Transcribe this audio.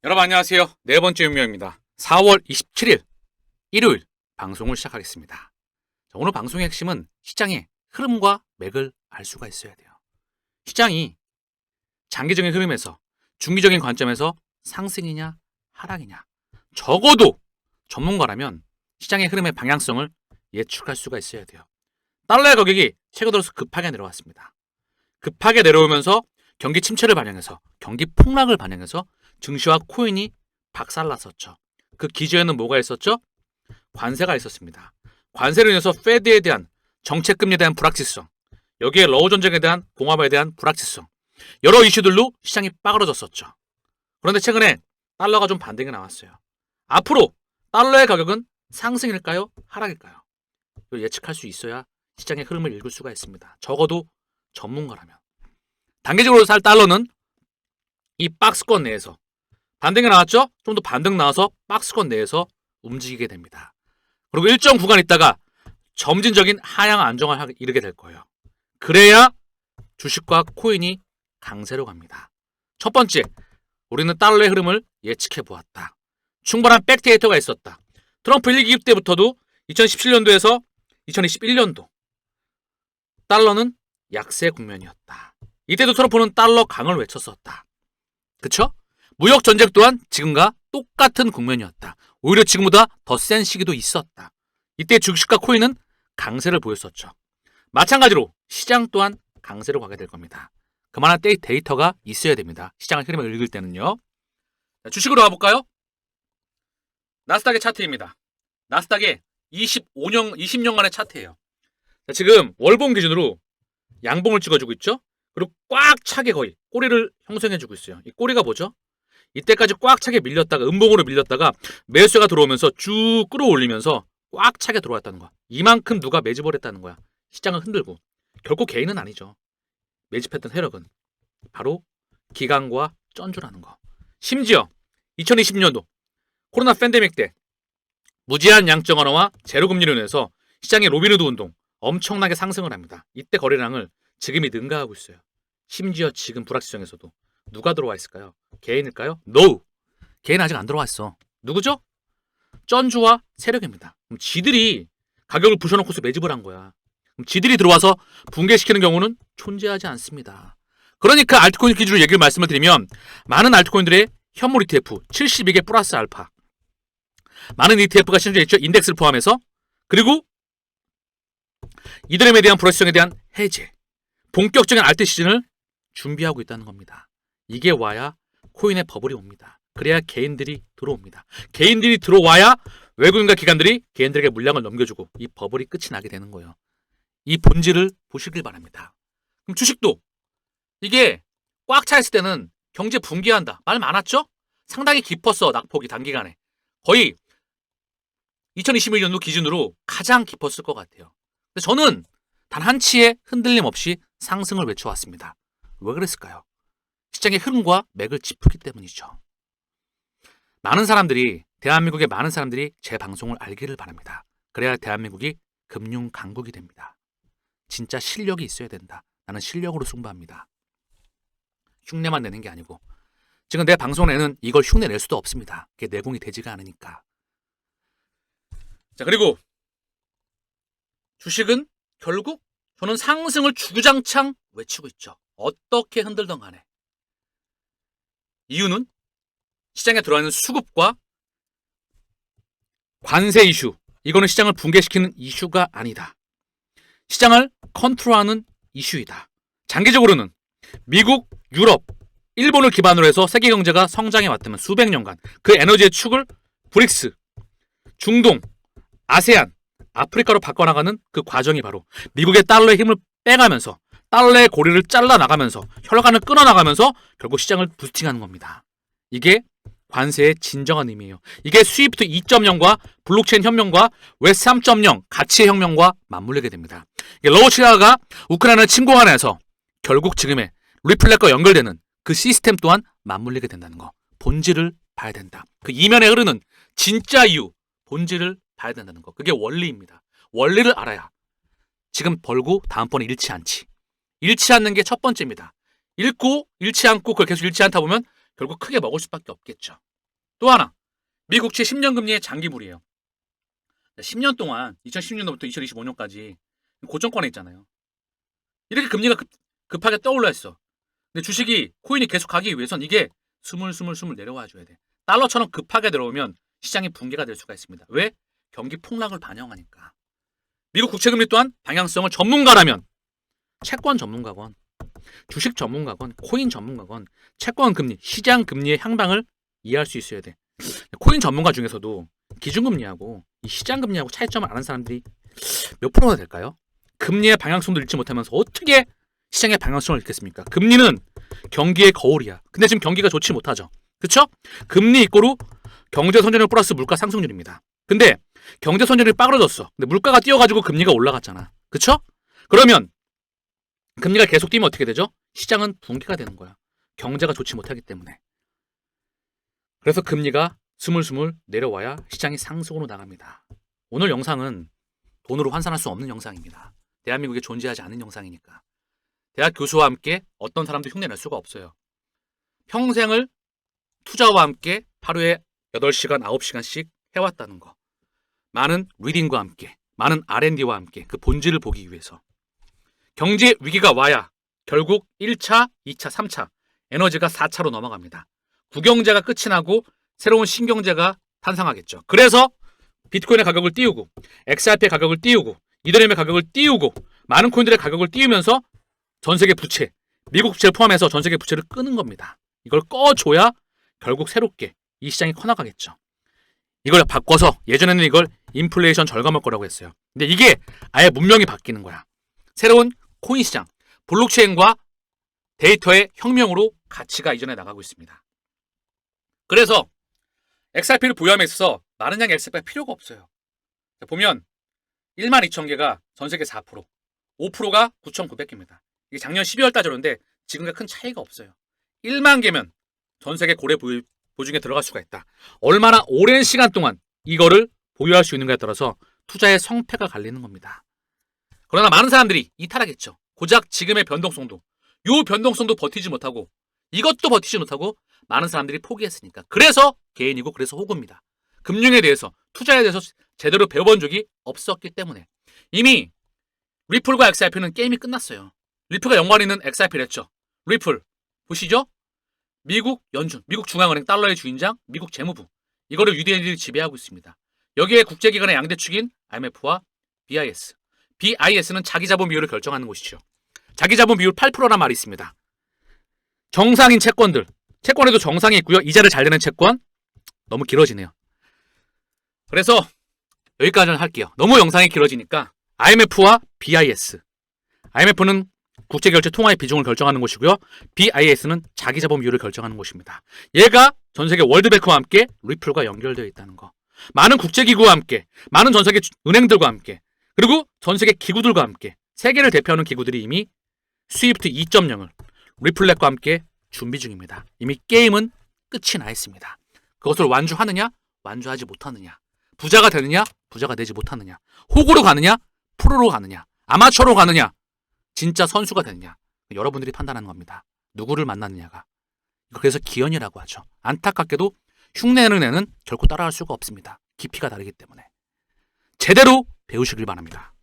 여러분 안녕하세요. 네 번째 윤명입니다. 4월 27일 일요일 방송을 시작하겠습니다. 자, 오늘 방송의 핵심은 시장의 흐름과 맥을 알 수가 있어야 돼요. 시장이 장기적인 흐름에서 중기적인 관점에서 상승이냐 하락이냐, 적어도 전문가라면 시장의 흐름의 방향성을 예측할 수가 있어야 돼요. 달러의 가격이 최근 들어서 급하게 내려왔습니다. 급하게 내려오면서 경기 침체를 반영해서, 경기 폭락을 반영해서 증시와 코인이 박살났었죠. 그 기저에는 뭐가 있었죠? 관세가 있었습니다. 관세로 인해서 페드에 대한 정책금리에 대한 불확실성, 여기에 러우 전쟁에 대한 봉합에 대한 불확실성, 여러 이슈들로 시장이 빠그러졌었죠. 그런데 최근에 달러가 좀 반등이 나왔어요. 앞으로 달러의 가격은 상승일까요? 하락일까요? 이걸 예측할 수 있어야 시장의 흐름을 읽을 수가 있습니다. 적어도 전문가라면. 단기적으로 살 달러는 이 박스권 내에서 반등이 나왔죠? 좀 더 반등 나와서 박스권 내에서 움직이게 됩니다. 그리고 일정 구간 있다가 점진적인 하향 안정화에 이르게 될 거예요. 그래야 주식과 코인이 강세로 갑니다. 첫 번째, 우리는 달러의 흐름을 예측해 보았다. 충분한 백데이터가 있었다. 트럼프 1기 때부터도 2017년도에서 2021년도 달러는 약세 국면이었다. 이때도 트럼프는 달러 강을 외쳤었다. 그쵸? 무역 전쟁 또한 지금과 똑같은 국면이었다. 오히려 지금보다 더 센 시기도 있었다. 이때 주식과 코인은 강세를 보였었죠. 마찬가지로 시장 또한 강세로 가게 될 겁니다. 그만한 데이터가 있어야 됩니다. 시장의 흐름을 읽을 때는요. 주식으로 가볼까요? 나스닥의 차트입니다. 나스닥의 20년간의 차트예요. 지금 월봉 기준으로 양봉을 찍어주고 있죠. 그리고 꽉 차게 거의 꼬리를 형성해주고 있어요. 이 꼬리가 뭐죠? 이때까지 꽉 차게 밀렸다가 음봉으로 밀렸다가 매수가 들어오면서 쭉 끌어올리면서 꽉 차게 들어왔다는 거야. 이만큼 누가 매집을 했다는 거야. 시장을 흔들고. 결코 개인은 아니죠. 매집했던 세력은 바로 기관과 쩐주라는 거. 심지어 2020년도 코로나 팬데믹 때 무제한 양적 완화와 제로금리로 인해서 시장의 로빈후드 운동 엄청나게 상승을 합니다. 이때 거래량을 지금이 능가하고 있어요. 심지어 지금 불확실성에서도 누가 들어와 있을까요? 개인일까요? No! 개인 아직 안 들어와 있어. 누구죠? 쩐주와 세력입니다. 그럼 지들이 가격을 부셔놓고서 매집을 한 거야. 그럼 지들이 들어와서 붕괴시키는 경우는 존재하지 않습니다. 그러니까 알트코인 기준으로 얘기를 말씀을 드리면 많은 알트코인들의 현물 ETF 72개 플러스 알파, 많은 ETF가 신청돼 있죠. 인덱스를 포함해서. 그리고 이더리움에 대한 불확실성에 대한 해제, 본격적인 알트 시즌을 준비하고 있다는 겁니다. 이게 와야 코인의 버블이 옵니다. 그래야 개인들이 들어옵니다. 개인들이 들어와야 외국인과 기관들이 개인들에게 물량을 넘겨주고 이 버블이 끝이 나게 되는 거예요. 이 본질을 보시길 바랍니다. 그럼 주식도 이게 꽉 차 있을 때는 경제 붕괴한다. 말 많았죠? 상당히 깊었어. 낙폭이 단기간에. 거의 2021년도 기준으로 가장 깊었을 것 같아요. 근데 저는 단 한치의 흔들림 없이 상승을 외쳐왔습니다. 왜 그랬을까요? 시장의 흐름과 맥을 짚기 때문이죠. 대한민국의 많은 사람들이 제 방송을 알기를 바랍니다. 그래야 대한민국이 금융 강국이 됩니다. 진짜 실력이 있어야 된다. 나는 실력으로 승부합니다. 흉내만 내는 게 아니고. 지금 내 방송에는 이걸 흉내 낼 수도 없습니다. 그게 내공이 되지가 않으니까. 자, 그리고 주식은 결국 저는 상승을 주구장창 외치고 있죠. 어떻게 흔들던 간에. 이유는 시장에 들어있는 수급과 관세 이슈, 이거는 시장을 붕괴시키는 이슈가 아니다. 시장을 컨트롤하는 이슈이다. 장기적으로는 미국, 유럽, 일본을 기반으로 해서 세계 경제가 성장해 왔다면 수백 년간 그 에너지의 축을 브릭스, 중동, 아세안, 아프리카로 바꿔나가는 그 과정이 바로 미국의 달러의 힘을 빼가면서 달러의 고리를 잘라나가면서 혈관을 끊어나가면서 결국 시장을 부스팅하는 겁니다. 이게 관세의 진정한 의미예요. 이게 스위프트 2.0과 블록체인 혁명과 웹 3.0 가치의 혁명과 맞물리게 됩니다. 러시아가 우크라이나를 침공하면서 결국 지금의 리플렛과 연결되는 그 시스템 또한 맞물리게 된다는 거. 본질을 봐야 된다. 그 이면에 흐르는 진짜 이유, 본질을 봐야 된다는 거. 그게 원리입니다. 원리를 알아야 지금 벌고 다음번에 잃지 않지. 잃지 않는 게 첫 번째입니다. 잃고 잃지 않고 그걸 계속 잃지 않다 보면 결국 크게 먹을 수밖에 없겠죠. 또 하나, 미국채 10년 금리의 장기물이에요. 10년 동안 2016년부터 2025년까지 고점권에 있잖아요. 이렇게 금리가 급하게 떠올라 있어. 근데 주식이 코인이 계속 가기 위해선 이게 스물스물 내려와 줘야 돼. 달러처럼 급하게 들어오면 시장이 붕괴가 될 수가 있습니다. 왜? 경기 폭락을 반영하니까. 미국 국채금리 또한 방향성을 전문가라면 채권 전문가건, 주식 전문가건, 코인 전문가건, 채권 금리, 시장 금리의 향방을 이해할 수 있어야 돼. 코인 전문가 중에서도 기준금리하고 이 시장 금리하고 차이점을 아는 사람들이 몇 프로나 될까요? 금리의 방향성도 읽지 못하면서 어떻게 시장의 방향성을 읽겠습니까? 금리는 경기의 거울이야. 근데 지금 경기가 좋지 못하죠. 그쵸? 금리 이꼬르 경제 선진율 플러스 물가 상승률입니다. 근데 경제 선진율이 빠그러졌어. 근데 물가가 뛰어가지고 금리가 올라갔잖아. 그쵸? 그러면 금리가 계속 뛰면 어떻게 되죠? 시장은 붕괴가 되는 거야. 경제가 좋지 못하기 때문에. 그래서 금리가 스물스물 내려와야 시장이 상승으로 나갑니다. 오늘 영상은 돈으로 환산할 수 없는 영상입니다. 대한민국에 존재하지 않는 영상이니까. 대학 교수와 함께 어떤 사람도 흉내낼 수가 없어요. 평생을 투자와 함께 하루에 8시간, 9시간씩 해왔다는 거. 많은 리딩과 함께, 많은 R&D와 함께 그 본질을 보기 위해서. 경제 위기가 와야 결국 1차, 2차, 3차, 에너지가 4차로 넘어갑니다. 국경제가 끝이 나고 새로운 신경제가 탄생하겠죠. 그래서 비트코인의 가격을 띄우고 XRP의 가격을 띄우고 이더리움의 가격을 띄우고 많은 코인들의 가격을 띄우면서 전세계 부채, 미국 부채를 포함해서 전세계 부채를 끄는 겁니다. 이걸 꺼줘야 결국 새롭게 이 시장이 커나가겠죠. 이걸 바꿔서 예전에는 이걸 인플레이션 절감할 거라고 했어요. 근데 이게 아예 문명이 바뀌는 거야. 새로운 코인 시장, 블록체인과 데이터의 혁명으로 가치가 이전해 나가고 있습니다. 그래서 XRP를 보유함에 있어서 많은 양의 XRP가 필요가 없어요. 보면 12,000개가 전 세계 4%, 5%가 9,900개입니다. 이게 작년 12월 따져는데 지금과 큰 차이가 없어요. 1만 개면 전 세계 고래 보증에 들어갈 수가 있다. 얼마나 오랜 시간 동안 이거를 보유할 수 있는가에 따라서 투자의 성패가 갈리는 겁니다. 그러나 많은 사람들이 이탈하겠죠. 고작 지금의 변동성도, 요 변동성도 버티지 못하고 이것도 버티지 못하고 많은 사람들이 포기했으니까. 그래서 개인이고 그래서 호구입니다. 금융에 대해서, 투자에 대해서 제대로 배워본 적이 없었기 때문에. 이미 리플과 XRP는 게임이 끝났어요. 리플과 연관이 있는 XRP를 했죠. 리플 보시죠. 미국 연준, 미국 중앙은행 달러의 주인장, 미국 재무부, 이거를 UDN들이 지배하고 있습니다. 여기에 국제기관의 양대축인 IMF와 BIS. BIS는 자기자본 비율을 결정하는 곳이죠. 자기자본 비율 8%란 말이 있습니다. 정상인 채권들, 채권에도 정상이 있고요. 이자를 잘 내는 채권. 너무 길어지네요. 그래서 여기까지는 할게요. 너무 영상이 길어지니까 IMF와 BIS. IMF는 국제결제 통화의 비중을 결정하는 곳이고요. BIS는 자기자본 비율을 결정하는 곳입니다. 얘가 전세계 월드뱅크와 함께 리플과 연결되어 있다는 거. 많은 국제기구와 함께, 많은 전세계 은행들과 함께, 그리고 전세계 기구들과 함께, 세계를 대표하는 기구들이 이미 스위프트 2.0을 리플렛과 함께 준비 중입니다. 이미 게임은 끝이 나 있습니다. 그것을 완주하느냐, 완주하지 못하느냐, 부자가 되느냐, 부자가 되지 못하느냐, 호구로 가느냐, 프로로 가느냐, 아마추어로 가느냐, 진짜 선수가 되느냐, 여러분들이 판단하는 겁니다. 누구를 만나느냐가. 그래서 기연이라고 하죠. 안타깝게도 흉내는 애는 결코 따라할 수가 없습니다. 깊이가 다르기 때문에. 제대로 배우시길 바랍니다.